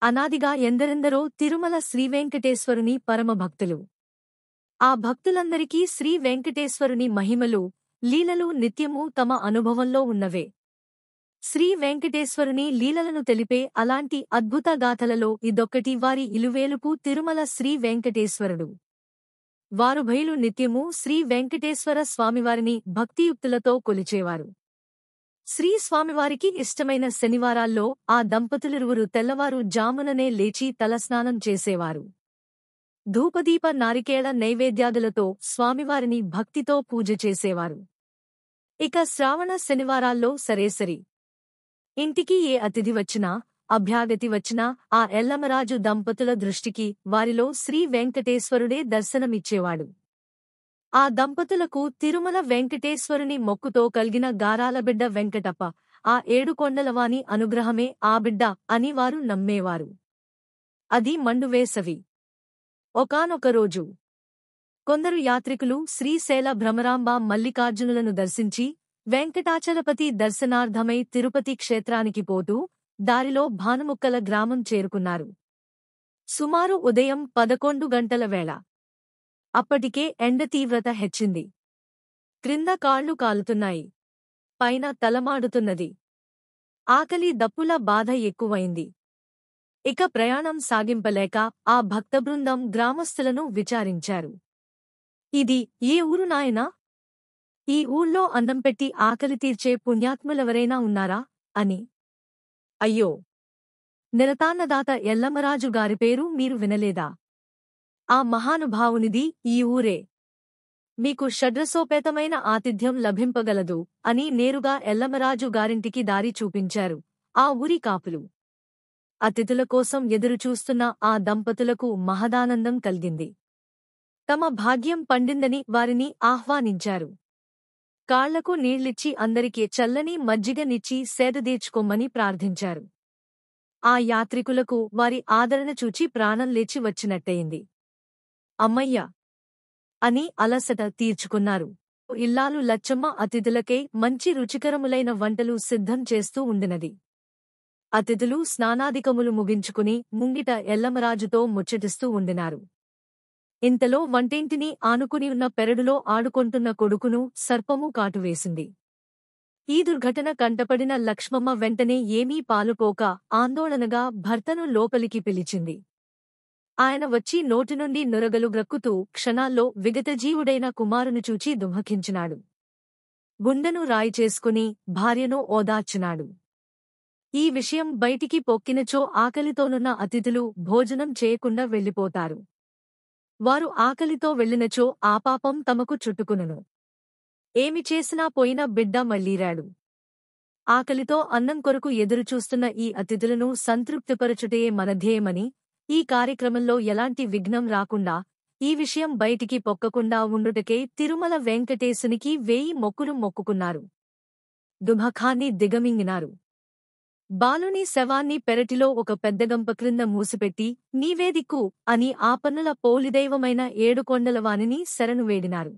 అనాదిగా ఎందరెందరో తిరుమల శ్రీవేంకటేశ్వరుని పరమభక్తులు. ఆ భక్తులందరికీ శ్రీ వెంకటేశ్వరుని మహిమలు, లీలలు నిత్యమూ తమ అనుభవంలో ఉన్నవే. శ్రీ వెంకటేశ్వరుని లీలలను తెలిపే అలాంటి అద్భుత గాథలలో ఇదొక్కటి. వారి ఇలువేలుపు తిరుమల శ్రీ వెంకటేశ్వరుడు. వారుభయులు నిత్యమూ శ్రీ వెంకటేశ్వర స్వామివారిని భక్తియుక్తులతో కొలిచేవారు. శ్రీ స్వామివారికి ఇష్టమైన శనివారాల్లో ఆ దంపతులిరువురు తెల్లవారు జాముననే లేచి తలస్నానం చేసేవారు. ధూపదీప నారికేళ నైవేద్యాదులతో స్వామివారిని భక్తితో పూజ చేసేవారు. ఇక శ్రావణ శనివారాల్లో సరేసరి ఇంటికి ఏ అతిథి వచ్చినా, అభ్యాగతి వచ్చినా ఆ ఎల్లమరాజు దంపతుల దృష్టికి వారిలో శ్రీ వెంకటేశ్వరుడే దర్శనమిచ్చేవాడు. ఆ దంపతులకు తిరుమల వెంకటేశ్వరుని మొక్కుతో కలిగిన గారాలబిడ్డ వెంకటప్ప, ఆ ఏడుకొండలవాని అనుగ్రహమే ఆ బిడ్డ అని వారు నమ్మేవారు. అది మండువేసవి. ఒకానొక రోజు కొందరు యాత్రికులు శ్రీశైల భ్రమరాంబ మల్లికార్జునులను దర్శించి వెంకటాచలపతి దర్శనార్థమై తిరుపతి క్షేత్రానికి పోతూ దారిలో భానుముక్కల గ్రామం చేరుకున్నారు. సుమారు ఉదయం 11 గంటల వేళ. అప్పటికే ఎండ తీవ్రత హెచ్చింది. క్రింద కాళ్లు కాలుతున్నాయి, పైన తలమాడుతున్నది. ఆకలి దప్పుల బాధ ఎక్కువైంది. ఇక ప్రయాణం సాగింపలేక ఆ భక్తబృందం గ్రామస్థులను విచారించారు. ఇది ఏ ఊరు నాయనా? ఈ ఊళ్ళో అన్నం పెట్టి ఆకలి తీర్చే పుణ్యాత్ములెవరైనా ఉన్నారా అని. అయ్యో, నిరతాన్నదాత ఎల్లమరాజు గారి పేరు మీరు వినలేదా? ఆ మహానుభావునిది ఈ ఊరే. మీకు షడ్రసోపేతమైన ఆతిథ్యం లభింపగలదు అని నేరుగా ఎల్లమరాజు గారింటికి దారి చూపించారు ఆ ఊరి కాపులు. అతిథుల కోసం ఎదురుచూస్తున్న ఆ దంపతులకు మహదానందం కలిగింది. తమ భాగ్యం పండిందని వారిని ఆహ్వానించారు. కాళ్లకు నీళ్లిచ్చి అందరికీ చల్లని మజ్జిగనిచ్చి సేదదీర్చుకోమని ప్రార్థించారు. ఆ యాత్రికులకు వారి ఆదరణ చూచి ప్రాణం లేచి వచ్చినట్టయింది. అమ్మయ్య అని అలసట తీర్చుకున్నారు. ఇల్లాలు లచ్చమ్మ అతిథులకై మంచి రుచికరములైన వంటలు సిద్ధం చేస్తూ ఉండినది. అతిథులు స్నానాదికములు ముగించుకుని ముంగిట ఎల్లమరాజుతో ముచ్చటిస్తూ ఉండినారు. ఇంతలో వంటింటిని ఆనుకుని ఉన్న పెరడులో ఆడుకొంటున్న కొడుకును సర్పము కాటువేసింది. ఈ దుర్ఘటన కంటపడిన లక్ష్మమ్మ వెంటనే ఏమీ పాలుపోక ఆందోళనగా భర్తను లోపలికి పిలిచింది. ఆయన వచ్చి నోటినుండి నురగలు గ్రక్కుతూ క్షణాల్లో విగతజీవుడైన కుమారును చూచి దుఃఖించినాడు. గుండెను రాయి చేసుకుని భార్యను ఓదార్చినాడు. ఈ విషయం బయటికి పొక్కినచో ఆకలితోనున్న అతిథులు భోజనం చేయకుండా వెళ్ళిపోతారు. వారు ఆకలితో వెళ్ళినచో ఆ పాపం తమకు చుట్టుకునును. ఏమి చేసినా పోయిన బిడ్డ మళ్ళీరాడు. ఆకలితో అన్నం కొరకు ఎదురుచూస్తున్న ఈ అతిథులను సంతృప్తిపరచుటయే మన ధ్యేయమని, ఈ కార్యక్రమంలో ఎలాంటి విఘ్నం రాకుండా, ఈ విషయం బయటికి పొక్కకుండా ఉండుటకే తిరుమల వెంకటేశునికి 1000 మొక్కులు మొక్కుకున్నారు. దుమఖాన్ని దిగమింగినారు. బాలుని శవాన్ని పెరటిలో ఒక పెద్దగంప క్రింద మూసిపెట్టి నీవే దిక్కు అని ఆపన్నుల పోలిదైవమైన ఏడుకొండలవానిని శరణు వేడినారు.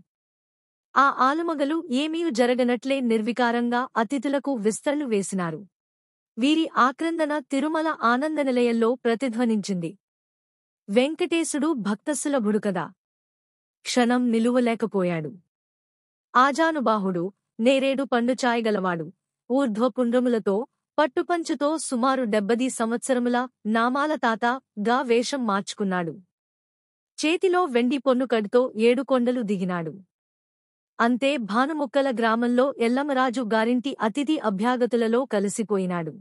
ఆ ఆలుమగలు ఏమీ జరగనట్లే నిర్వికారంగా అతిథులకు విస్తరలు వేసినారు. వీరి ఆక్రందన తిరుమల ఆనందనిలయంలో ప్రతిధ్వనించింది. వెంకటేశుడు భక్తసులభుడు కదా. క్షణం నిలువలేకపోయాడు. ఆజానుబాహుడు, నేరేడు పండు చాయగలవాడు, ఊర్ధ్వపుండ్రములతో పట్టుపంచుతో సుమారు 70 సంవత్సరముల నామాల తాత గా వేషం మార్చుకున్నాడు. చేతిలో వెండి పొన్నుకడితో 7 కొండలు దిగినాడు. అంతే భానుముక్కల గ్రామంలో ఎల్లమరాజు గారింటి అతిథి అభ్యాగతులలో కలిసిపోయినాడు.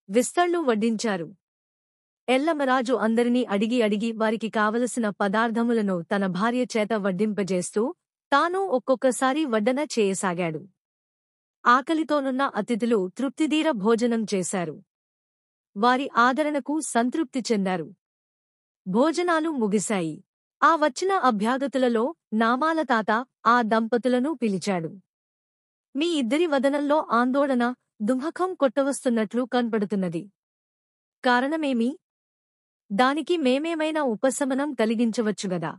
విస్తళ్ళు వడ్డించారు. ఎల్లమరాజు అందరినీ అడిగి అడిగి వారికి కావలసిన పదార్థములను తన భార్య చేత వడ్డింపజేస్తూ తాను ఒక్కొక్కసారి వడ్డన చేయసాగాడు. ఆకలితోనున్న అతిథులు తృప్తిదీర భోజనం చేశారు. వారి ఆదరణకు సంతృప్తి చెందారు. భోజనాలు ముగిశాయి. ఆ వచ్చిన అభ్యాగతులలో నామాల తాత ఆ దంపతులను పిలిచాడు. మీ ఇద్దరి వదనంలో ఆందోళన, దుఃఖం కొట్టవస్తున్నట్లు కనపడుతున్నది. కారణమేమి? దానికి మేమేమైనా ఉపశమనం కలిగించవచ్చుగదా.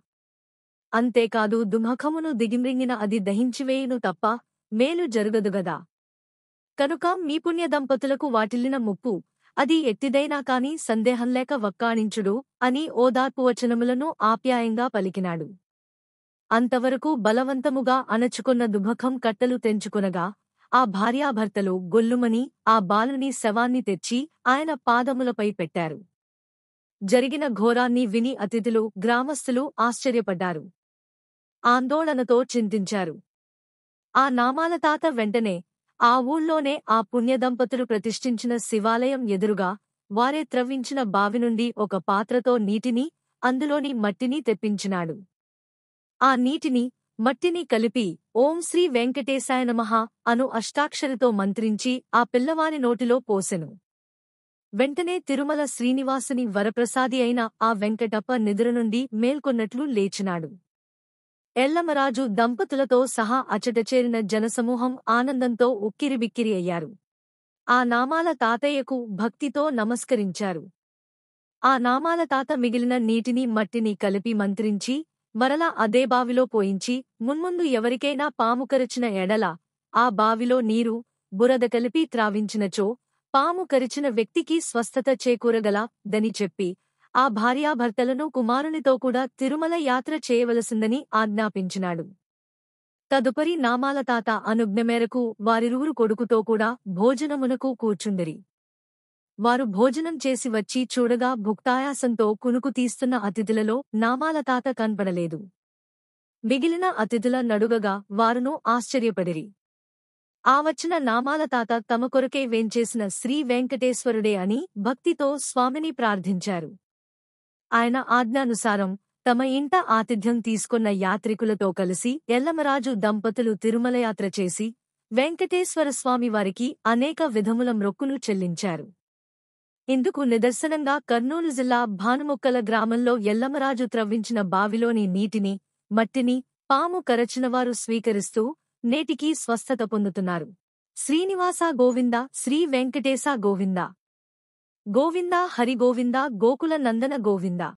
అంతేకాదు దుఃఖమును దిగిమ్రింగిన అది దహించివేయును తప్ప మేలు జరుగదుగదా. కనుక మీ పుణ్య దంపతులకు వాటిల్లిన ముప్పు అది ఎట్టిదైనా కాని సందేహంలేక వక్కాణించుడు అని ఓదార్పు వచనములను ఆప్యాయంగా పలికినాడు. అంతవరకు బలవంతముగా అణచుకొన్న దుఃఖం కట్టలు తెంచుకొనగా ఆ భార్యాభర్తలు గొల్లుమని ఆ బాలుని శవాన్ని తెచ్చి ఆయన పాదములపై పెట్టారు. జరిగిన ఘోరాన్ని విని అతిథులు గ్రామస్థులు ఆశ్చర్యపడ్డారు. ఆందోళనతో చింతించారు. ఆ నామాల తాత వెంటనే ఆ ఊళ్ళోనే ఆ పుణ్యదంపతులు ప్రతిష్ఠించిన శివాలయం ఎదురుగా వారే త్రవ్వించిన బావి నుండి ఒక పాత్రతో నీటిని, అందులోని మట్టిని తెప్పించినాడు. ఆ నీటిని, మట్టిని కలిపి ఓం శ్రీ వెంకటేశాయ నమః అను అష్టాక్షరితో మంత్రించి ఆ పిల్లవాని నోటిలో పోసెను. వెంటనే తిరుమల శ్రీనివాసుని వరప్రసాది అయిన ఆ వెంకటప్ప నిద్ర నుండి మేల్కొన్నట్లు లేచినాడు. ఎల్లమరాజు దంపతులతో సహా అచట చేరిన జనసమూహం ఆనందంతో ఉక్కిరిబిక్కిరి అయ్యారు. ఆ నామాల తాతయ్యకు భక్తితో నమస్కరించారు. ఆ నామాల తాత మిగిలిన నీటిని మట్టిని కలిపి మంత్రించి మరలా అదే బావిలో పోయించి మున్ముందు ఎవరికైనా పాము కరిచిన ఎడల ఆ బావిలో నీరు, బురద కలిపి త్రావించినచో పాము కరిచిన వ్యక్తికి స్వస్థత చేకూరగల దని చెప్పి ఆ భార్యాభర్తలను కుమారునితో కూడా తిరుమల యాత్ర చేయవలసిందని ఆజ్ఞాపించినాడు. తదుపరి నామాల తాత అనుజ్ఞ మేరకు వారిరువురు కొడుకుతో కూడా భోజనమునకు కూర్చుండిరి. వారు భోజనం చేసి వచ్చి చూడగా భుక్తాయాసంతో కునుకు తీస్తున్న అతిథులలో నామాల తాత కనపడలేదు. మిగిలిన అతిథుల నడుగగా వారును ఆశ్చర్యపడిరి. ఆ వచ్చిన నామాల తాత తమ కొరకే వేంచేసిన శ్రీ వెంకటేశ్వరుడే అని భక్తితో స్వామిని ప్రార్థించారు. ఆయన ఆజ్ఞానుసారం తమ ఇంట ఆతిథ్యం తీసుకొన్న యాత్రికులతో కలిసి ఎల్లమరాజు దంపతులు తిరుమలయాత్ర చేసి వెంకటేశ్వర స్వామివారికి అనేక విధముల మ్రొక్కులు చెల్లించారు. ఇందుకు నిదర్శనంగా కర్నూలు జిల్లా భానుముక్కల గ్రామంలో ఎల్లమరాజు త్రవ్వించిన బావిలోని నీటిని, మట్టిని పాము కరచినవారు స్వీకరిస్తూ నేటికీ స్వస్థత పొందుతున్నారు. శ్రీనివాస గోవింద, శ్రీ వెంకటేశ గోవింద, గోవింద హరి గోవింద, గోకుల నందన గోవింద.